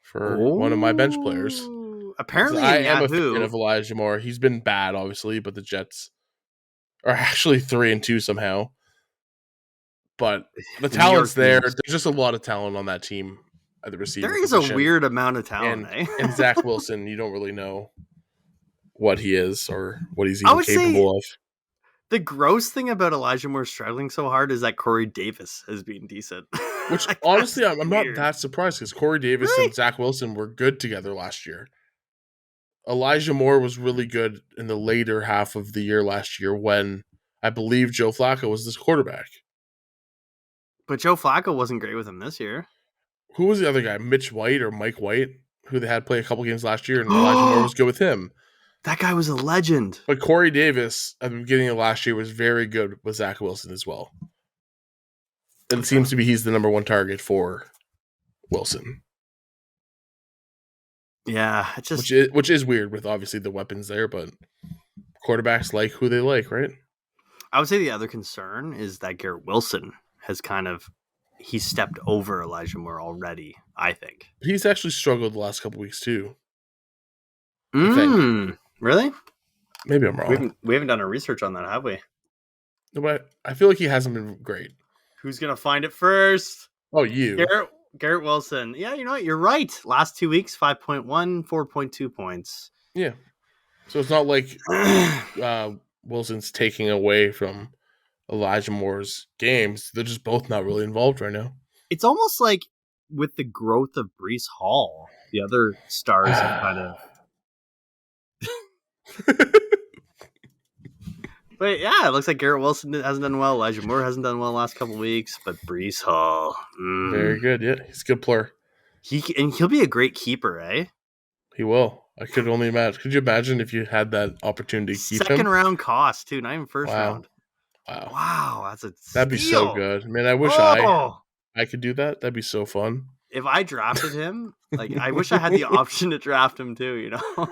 For one of my bench players. Apparently, I am a fan of Elijah Moore. He's been bad, obviously, but the Jets are actually 3-2 somehow. But the talent's there. There's just a lot of talent on that team at the receiver position. There is a weird amount of talent. And Zach Wilson, you don't really know what he is or what he's even capable of. The gross thing about Elijah Moore struggling so hard is that Corey Davis has been decent. Which, honestly, I'm not that surprised because Corey Davis and Zach Wilson were good together last year. Elijah Moore was really good in the later half of the year last year when I believe Joe Flacco was this quarterback. But Joe Flacco wasn't great with him this year. Who was the other guy? Mitch White or Mike White, who they had play a couple games last year, and Elijah Moore was good with him. That guy was a legend. But Corey Davis at the beginning of last year was very good with Zach Wilson as well. And it seems to be he's the number one target for Wilson. Yeah, it's just which is weird with obviously the weapons there, but quarterbacks like who they like, right? I would say the other concern is that Garrett Wilson has he's stepped over Elijah Moore already, I think. He's actually struggled the last couple weeks too. I think. Really? Maybe I'm wrong. We haven't done our research on that, have we? No, but I feel like he hasn't been great. Who's going to find it first? Oh, you. Garrett Wilson. Yeah, you know what? You're right. Last 2 weeks, 5.1, 4.2 points. Yeah. So it's not like Wilson's taking away from Elijah Moore's games. They're just both not really involved right now. It's almost like with the growth of Breece Hall, the other stars have kind of... But yeah, it looks like Garrett Wilson hasn't done well. Elijah Moore hasn't done well the last couple of weeks, but Breece Hall, very good. Yeah, he's a good player. He'll be a great keeper, eh? He will. I could only imagine. Could you imagine if you had that opportunity to keep him? Second round cost too, not even first round. Wow, that's that'd be so good. Man, I wish I could do that. That'd be so fun. If I drafted him, like I wish I had the option to draft him too. You know.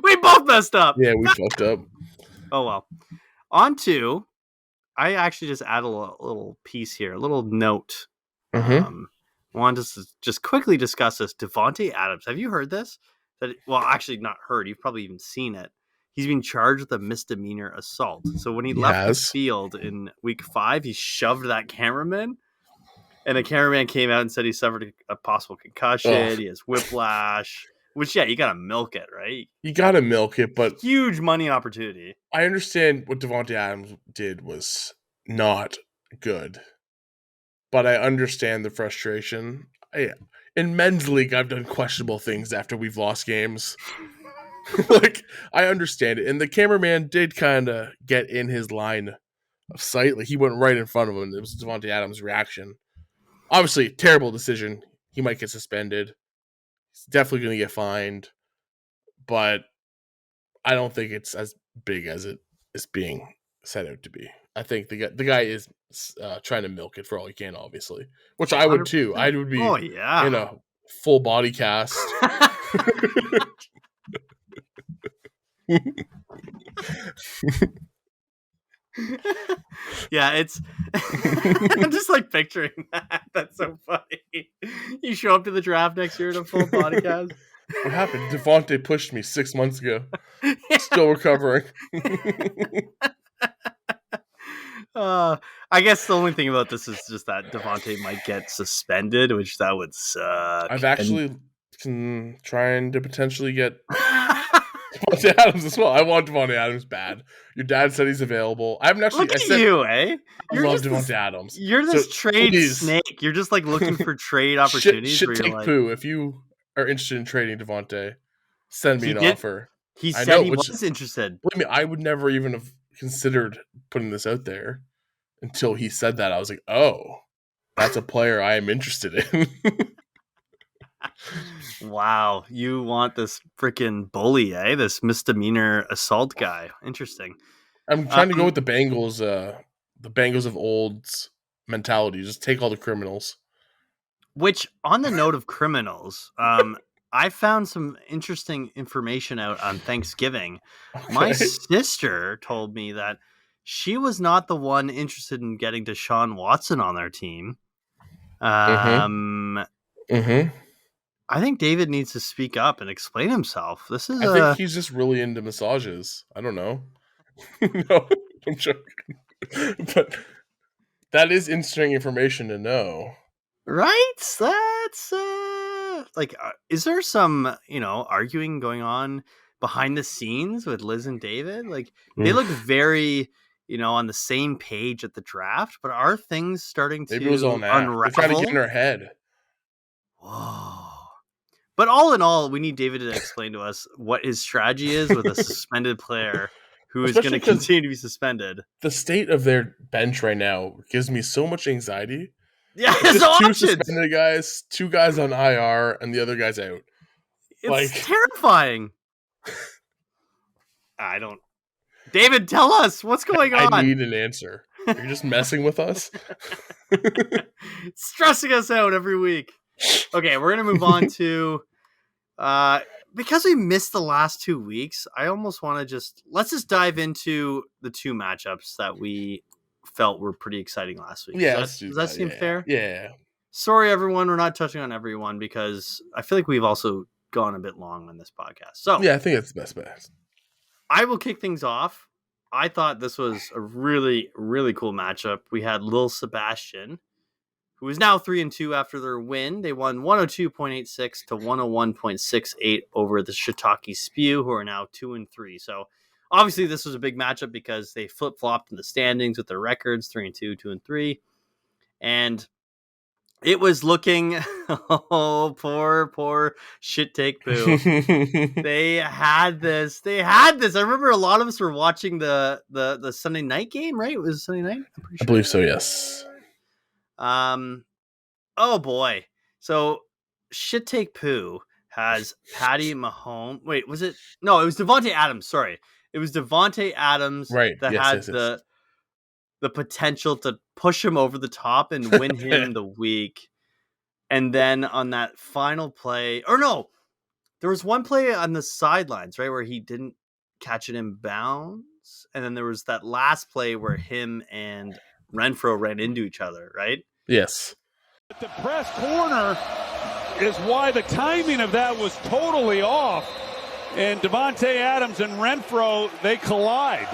We both messed up. Yeah, we fucked up. Oh well. I actually just add a little piece here, a little note. Wanted to just quickly discuss this. Devontae Adams. Have you heard this? Well, actually not heard. You've probably even seen it. he's been charged with a misdemeanor assault. So when he left the has. field in week 5, he shoved that cameraman, and the cameraman came out and said he suffered a possible concussion. Ugh. He has whiplash, which, yeah, you got to milk it, right? You got to milk it, but Huge money opportunity. I understand what Davante Adams did was not good, but I understand the frustration. In men's league, I've done questionable things after we've lost games. Like, I understand it. And the cameraman did kind of get in his line of sight. Like, he went right in front of him. It was Davante Adams' reaction. Obviously, terrible decision. He might get suspended. He's definitely going to get fined. But I don't think it's as big as it is being set out to be. I think the guy is trying to milk it for all he can, obviously. Which I would too. 100%. I would be yeah. in a full body cast. Yeah, it's I'm just like picturing that. That's so funny. You show up to the draft next year in a full body cast. What happened? Davante pushed me 6 months ago. Yeah. Still recovering. I guess the only thing about this is just that Davante might get suspended, which that would suck. I've actually trying to potentially get Davante Adams as well. I want Davante Adams bad. Your dad said he's available. I haven't actually. Look at you, eh? I love Davante Adams. You're this So, trade please. snake. You're just like looking for trade opportunities. Shit where you're take like, poo. If you are interested in trading Davante, send me He an did- offer. he I said know, he which- was interested. Believe me, I would never even have considered putting this out there until he said that. I was like, oh, that's a player I am interested in. Wow, you want this freaking bully, eh? This misdemeanor assault guy. Interesting. I'm trying to go with the Bengals of old's mentality. Just take all the criminals. Which, on the note of criminals, I found some interesting information out on Thanksgiving. My Okay. sister told me that she was not the one interested in getting Deshaun Watson on their team. Mm-hmm. I think David needs to speak up and explain himself. This is I think he's just really into massages. I don't know. No, I'm joking. But that is interesting information to know. right. That's is there some arguing going on behind the scenes with Liz and David? Like they Oof. look very on the same page at the draft, but are things starting to Maybe it was all that. They're unravel? trying to get in her head. Whoa. But all in all, we need David to explain to us what his strategy is with a suspended player who is going Especially to 'cause- continue to be suspended. The state of their bench right now gives me so much anxiety. Yeah, It's his just two options. suspended guys, 2 guys on IR, and the other guy's out. It's like- terrifying. I don't. David, tell us what's going on. I need an answer. You're just messing with us? Stressing us out every week. Okay, we're gonna move on to because we missed the last 2 weeks. I almost want to let's just dive into the 2 matchups that we felt were pretty exciting last week. Yeah, does that seem yeah. fair? Yeah. Sorry, everyone, we're not touching on everyone because I feel like we've also gone a bit long on this podcast. So Yeah, I think that's the best bet. I will kick things off. I thought this was a really, really cool matchup. We had Lil Sebastian, who is now 3-2 after their win. They won 102.86 to 101.68 over the Shiitake Spew, who are now 2-3. So obviously this was a big matchup because they flip-flopped in the standings with their records, 3-2, 2-3. And it was looking, oh, poor shit take boo. They had this. I remember a lot of us were watching the Sunday night game, right? It was Sunday night? I'm pretty I believe so, yes. Oh boy. So shit take poo has Patty Mahomes. Wait, was it? No, it was Davante Adams. Sorry. It was Davante Adams Right. that Yes, had yes, yes. the potential to push him over the top and win him the week. And then on that final play, or no, there was one play on the sidelines, right, where he didn't catch it in bounds. And then there was that last play where him and Renfro ran into each other, right? Yes. The press corner is why the timing of that was totally off. And Devontae Adams and Renfro, they collide.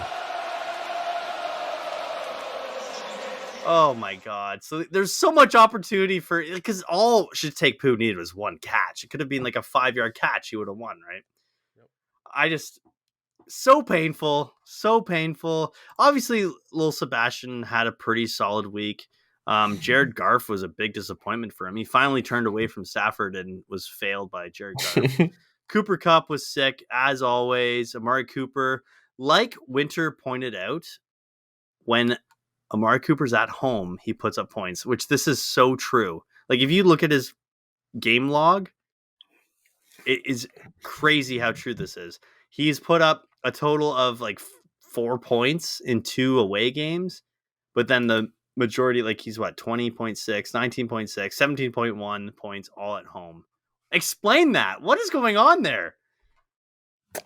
Oh my God. So there's so much opportunity for, because all Shitake-Pu needed was one catch. It could have been like a 5-yard catch. He would have won, right? Yep. So painful. So painful. Obviously, Lil Sebastian had a pretty solid week. Jared Goff was a big disappointment for him. He finally turned away from Stafford and was failed by Jared Goff. Cooper Kupp was sick, as always. Amari Cooper, like Winter pointed out, when Amari Cooper's at home, he puts up points, which this is so true. Like, if you look at his game log, it is crazy how true this is. He's put up a total of like 4 points in 2 away games, but then the majority, like he's 20.6, 19.6, 17.1 points all at home. Explain that. What is going on there?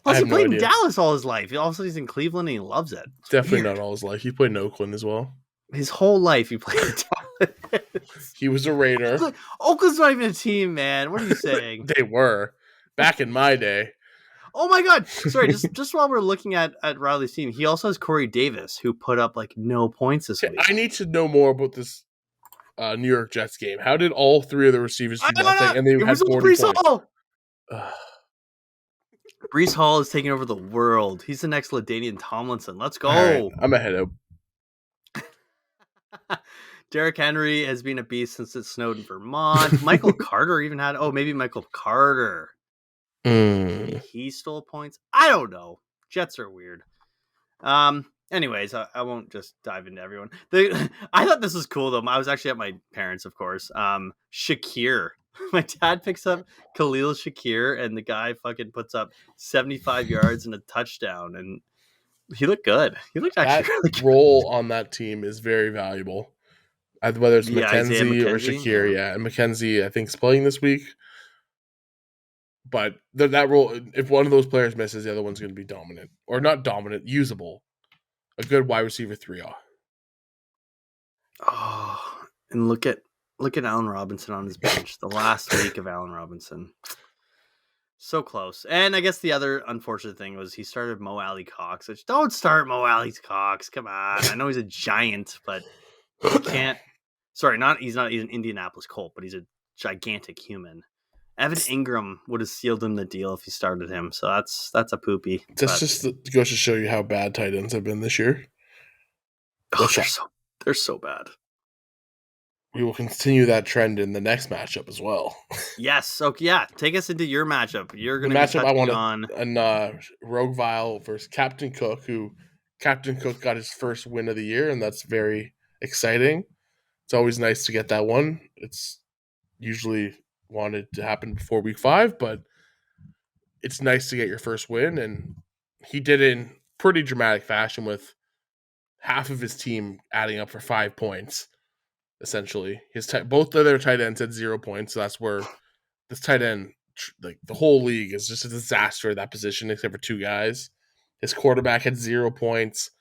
Plus, he played in Dallas all his life. Also, he's in Cleveland and he loves it. It's definitely weird. Not all his life. He played in Oakland as well. His whole life he played in Dallas. He was a Raider. Oakland's not even a team, man. What are you saying? They were. Back in my day. Oh my God. Sorry, just while we're looking at Riley's team, he also has Corey Davis, who put up like no points this week. I need to know more about this New York Jets game. How did all 3 of the receivers do nothing? And they had 40 points. Hall. Breece Hall is taking over the world. He's the next LaDainian Tomlinson. Let's go. Right, I'm ahead of. Derrick Henry has been a beast since it snowed in Vermont. Michael Carter even had. Maybe Michael Carter. He stole points. I don't know. Jets are weird. Anyways, I won't just dive into everyone. I thought this was cool though. I was actually at my parents', of course. Shakir. My dad picks up Khalil Shakir, and the guy fucking puts up 75 yards and a touchdown, and he looked good. He looked actually really good. Role on that team is very valuable. Whether it's McKenzie or Shakir, and McKenzie, I think, is playing this week. But that role, if one of those players misses, the other one's going to be dominant. Or not dominant, usable. A good wide receiver 3-0. Oh, and look at Allen Robinson on his bench. The last week of Allen Robinson. So close. And I guess the other unfortunate thing was he started Mo Alley Cox. Which, don't start Mo Alley Cox. Come on. I know he's a giant, but he can't. Sorry, he's an Indianapolis Colt, but he's a gigantic human. Evan Ingram would have sealed him the deal if he started him. So that's a poopy. That's just goes to show you how bad tight ends have been this year. They're so bad. We will continue that trend in the next matchup as well. Yes. So yeah, take us into your matchup. You're going to be touching on Rogue Vile versus Captain Cook, who Captain Cook got his first win of the year, and that's very exciting. It's always nice to get that one. It's usually wanted to happen before week 5, but it's nice to get your first win, and he did it in pretty dramatic fashion with half of his team adding up for 5 points. Essentially, both of their tight ends had 0 points, so that's where this tight end, like the whole league, is just a disaster at that position, except for 2 guys. His quarterback had 0 points.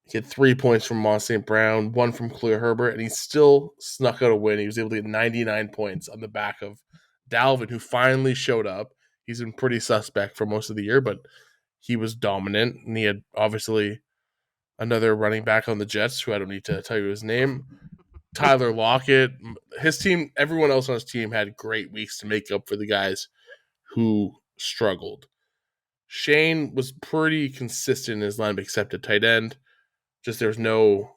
He had 3 points from Moss St. Brown, 1 from Khalil Herbert, and he still snuck out a win. He was able to get 99 points on the back of Dalvin, who finally showed up. He's been pretty suspect for most of the year, but he was dominant, and he had obviously another running back on the Jets, who I don't need to tell you his name, Tyler Lockett. His team, everyone else on his team had great weeks to make up for the guys who struggled. Shane was pretty consistent in his lineup except at tight end. Just there was no,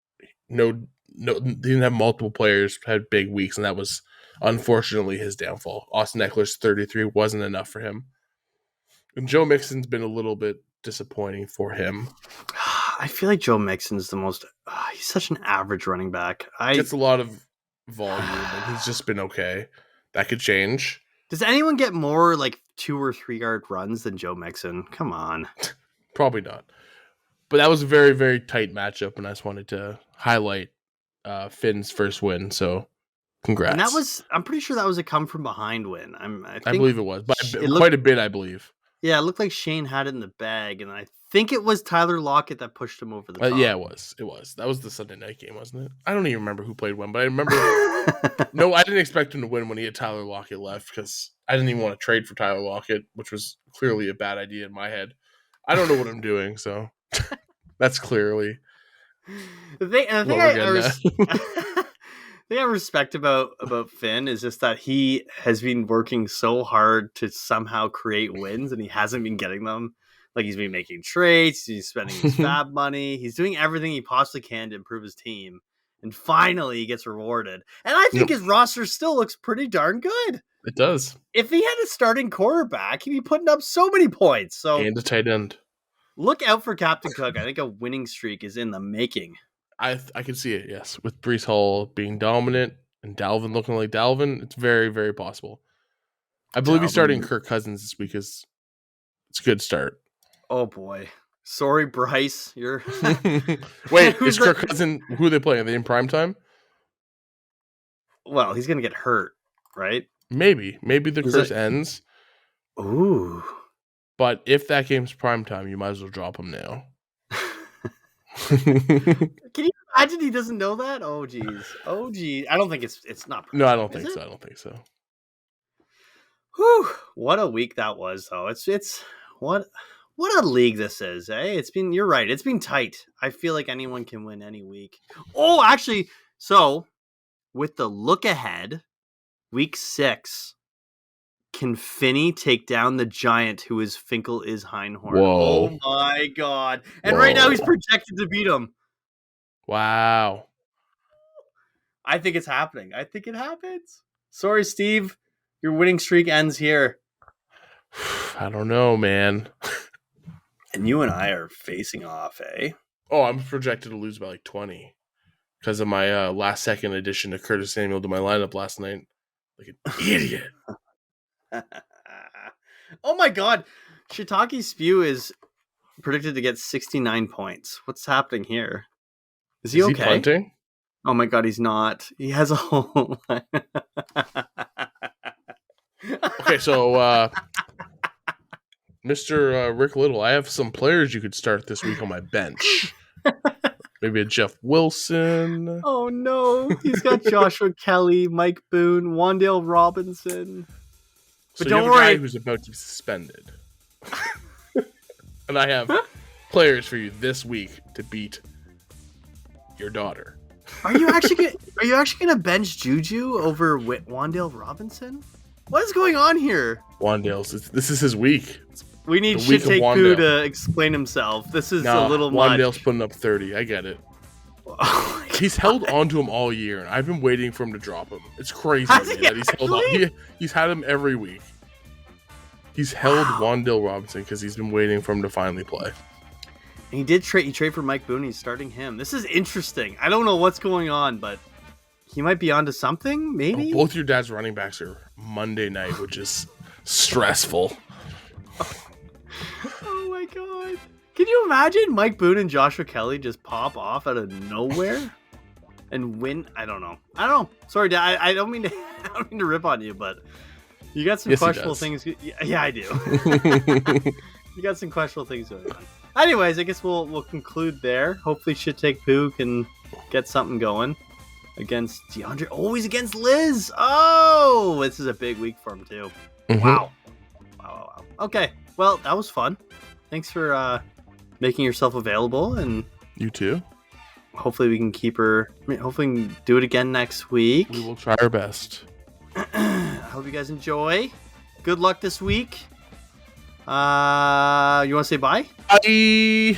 he didn't have multiple players had big weeks, and that was unfortunately his downfall. Austin Eckler's 33 wasn't enough for him. And Joe Mixon's been a little bit disappointing for him. I feel like Joe Mixon's the most. He's such an average running back. Gets a lot of volume, and he's just been okay. That could change. Does anyone get more like 2 or 3 yard runs than Joe Mixon? Come on. Probably not. But that was a very, very tight matchup, and I just wanted to highlight Finn's first win. So, congrats. And I'm pretty sure that was a come from behind win. I believe it was, but quite a bit, I believe. Yeah, it looked like Shane had it in the bag, and I think it was Tyler Lockett that pushed him over the top. Yeah, it was. It was. That was the Sunday night game, wasn't it? I don't even remember who played when, but I remember. No, I didn't expect him to win when he had Tyler Lockett left because I didn't even want to trade for Tyler Lockett, which was clearly a bad idea in my head. I don't know what I'm doing, so that's clearly The thing I respect about Finn is just that he has been working so hard to somehow create wins, and he hasn't been getting them. Like, he's been making trades, he's spending his fab money, he's doing everything he possibly can to improve his team, and finally he gets rewarded. And I think his roster still looks pretty darn good. It does. If he had a starting quarterback, he'd be putting up so many points. So And a tight end. Look out for Captain Cook. I think a winning streak is in the making. I can see it, yes. With Breece Hall being dominant and Dalvin looking like Dalvin, it's very, very possible. I believe he's starting Kirk Cousins this week. It's a good start. Oh, boy. Sorry, Bryce. You're Wait, is Kirk Cousins, who are they playing? Are they in primetime? Well, he's going to get hurt, right? Maybe. Maybe the curse ends. Ooh. But if that game's primetime, you might as well drop him now. Can you imagine he doesn't know that? Oh, geez. Oh, geez. I don't think it's not. No, I don't think so. I don't think so. Whew. What a week that was, though. It's what a league this is, eh? You're right. It's been tight. I feel like anyone can win any week. Oh, actually, so with the look ahead, week 6, can Finney take down the giant who is Finkel is Einhorn? Whoa. Oh my God. And right now he's projected to beat him. Wow. I think it's happening. I think it happens. Sorry, Steve. Your winning streak ends here. I don't know, man. And you and I are facing off, eh? Oh, I'm projected to lose by like 20 because of my last second addition to Curtis Samuel to my lineup last night. Like an idiot. Oh my God. Shiitake Spew is predicted to get 69 points. What's happening here? Is he okay? Punting? Oh my God, he's not. He has a whole Okay, so Mr. Rick Little, I have some players you could start this week on my bench. Maybe a Jeff Wilson. Oh no, he's got Joshua Kelly, Mike Boone, Wan'Dale Robinson. But don't worry, a guy who's about to be suspended. And I have players for you this week to beat your daughter. Are you actually gonna bench Juju over Wan'Dale Robinson? What is going on here? Wan'Dale's. This is his week. We need Shit Take Poo to explain himself. This is a little much. Wan'Dale's putting up 30. I get it. Oh, he's held on to him all year, and I've been waiting for him to drop him. It's crazy that he's held on. He's had him every week. He's held Wan'Dale Robinson because he's been waiting for him to finally play. And he did trade. He traded for Mike Boone. He's starting him. This is interesting. I don't know what's going on, but he might be onto something. Maybe both your dad's running backs are Monday night, which is stressful. Oh my God! Can you imagine Mike Boone and Joshua Kelly just pop off out of nowhere and win? I don't know. Sorry, Dad. I don't mean to rip on you, but you got some questionable things. Yeah, I do. You got some questionable things going on. Anyways, I guess we'll conclude there. Hopefully, Shit Take Poo can get something going against DeAndre. Always against Liz. Oh, this is a big week for him too. Mm-hmm. Wow. Okay, well, that was fun. Thanks for making yourself available, and you too. Hopefully, we can keep her. Hopefully, we can do it again next week. We will try our best. I hope you guys enjoy. Good luck this week. You want to say bye? Bye.